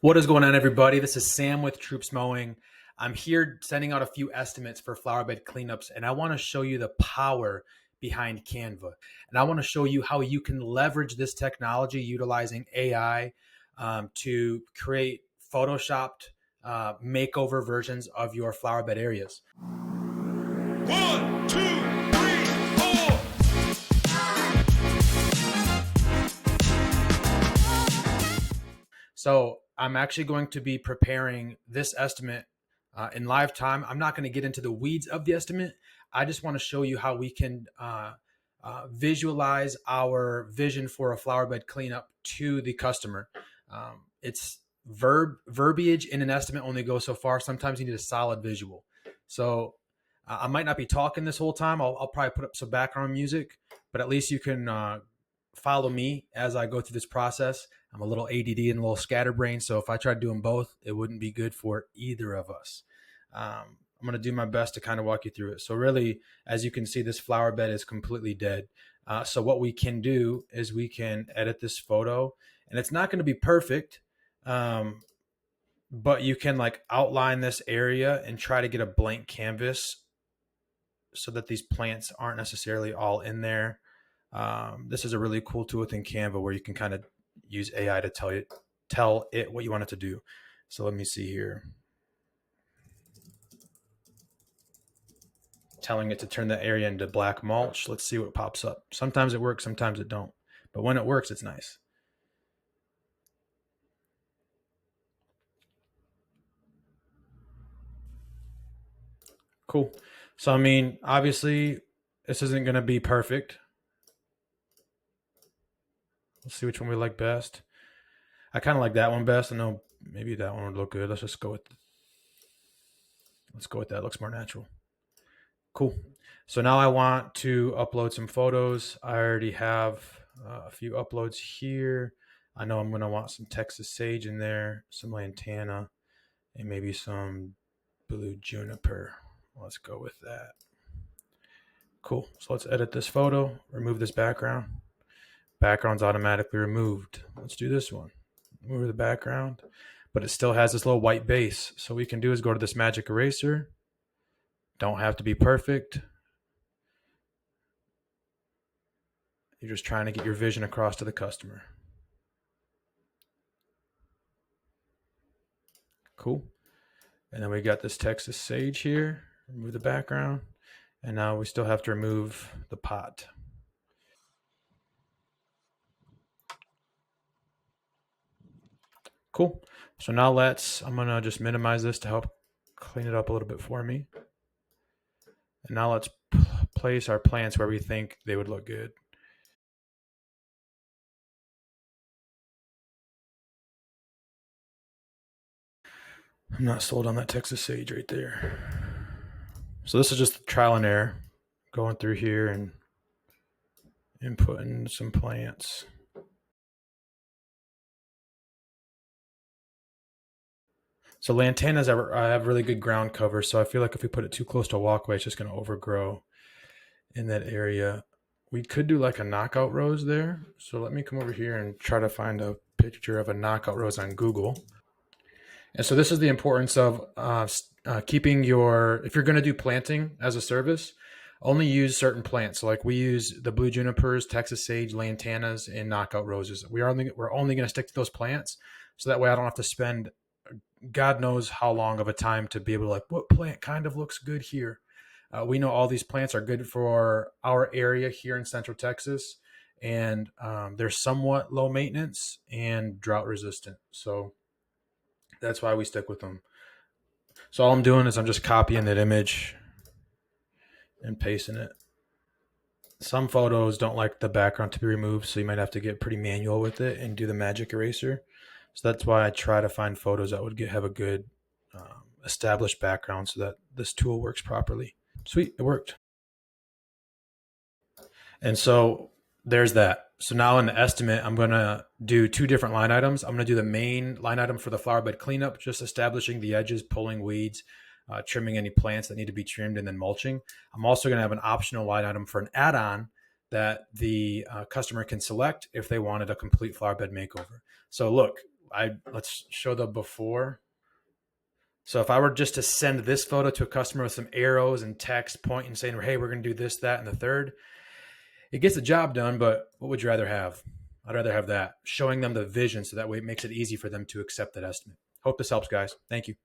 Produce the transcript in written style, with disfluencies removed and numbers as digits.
What is going on, everybody? This is Sam with Troops Mowing. I'm here sending out a few estimates for flower bed cleanups, and I want to show you the power behind Canva. And I want to show you how you can leverage this technology utilizing AI to create photoshopped makeover versions of your flower bed areas. 1, 2, 3, 4. So I'm actually going to be preparing this estimate in live time. I'm not going to get into the weeds of the estimate. I just want to show you how we can visualize our vision for a flower bed cleanup to the customer. It's verbiage in an estimate only goes so far. Sometimes you need a solid visual. So I might not be talking this whole time. I'll probably put up some background music, but at least you can follow me as I go through this process. I'm a little ADD and a little scatterbrained, so if I tried doing both, it wouldn't be good for either of us. I'm going to do my best to kind of walk you through it. So really, as you can see, this flower bed is completely dead. So what we can do is we can edit this photo, and it's not going to be perfect, but you can like outline this area and try to get a blank canvas so that these plants aren't necessarily all in there. This is a really cool tool within Canva where you can kind of use AI to tell it what you want it to do. So let me see here. Telling it to turn that area into black mulch. Let's see what pops up. Sometimes it works, sometimes it don't. But when it works, it's nice. Cool. So, I mean, obviously, this isn't going to be perfect. Let's see which one we like best. I kind of like that one best. I know maybe that one would look good. Let's go with that. It looks more natural. Cool. So now I want to upload some photos. I already have a few uploads here. I know I'm going to want some Texas sage in there, some lantana, and maybe some blue juniper. Let's go with that. Cool. So let's edit this photo, remove this background. Background's automatically removed. Let's do this one. Remove the background, but it still has this little white base. So what we can do is go to this magic eraser. Don't have to be perfect. You're just trying to get your vision across to the customer. Cool. And then we got this Texas sage here. Remove the background. And now we still have to remove the pot. Cool. So now I'm going to just minimize this to help clean it up a little bit for me. And now let's place our plants where we think they would look good. I'm not sold on that Texas sage right there. So this is just trial and error, going through here and inputting some plants. So lantanas have really good ground cover, so I feel like if we put it too close to a walkway, it's just going to overgrow in that area. We could do like a knockout rose there. So let me come over here and try to find a picture of a knockout rose on Google. And so this is the importance of keeping if you're going to do planting as a service, only use certain plants. So like we use the blue junipers, Texas sage, lantanas, and knockout roses. We're only going to stick to those plants. So that way I don't have to spend God knows how long of a time to be able to like, what plant kind of looks good here. We know all these plants are good for our area here in Central Texas, and they're somewhat low maintenance and drought resistant. So that's why we stick with them. So all I'm doing is I'm just copying that image and pasting it. Some photos don't like the background to be removed, so you might have to get pretty manual with it and do the magic eraser. So that's why I try to find photos that would have a good established background so that this tool works properly. Sweet, it worked. And so there's that. So now in the estimate, I'm going to do two different line items. I'm going to do the main line item for the flower bed cleanup, just establishing the edges, pulling weeds, trimming any plants that need to be trimmed, and then mulching. I'm also going to have an optional line item for an add-on that the customer can select if they wanted a complete flower bed makeover. So look, let's show the before. So if I were just to send this photo to a customer with some arrows and text pointing saying, hey, we're going to do this, that, and the third, it gets the job done, but what would you rather have? I'd rather have that, showing them the vision so that way it makes it easy for them to accept that estimate. Hope this helps, guys. Thank you.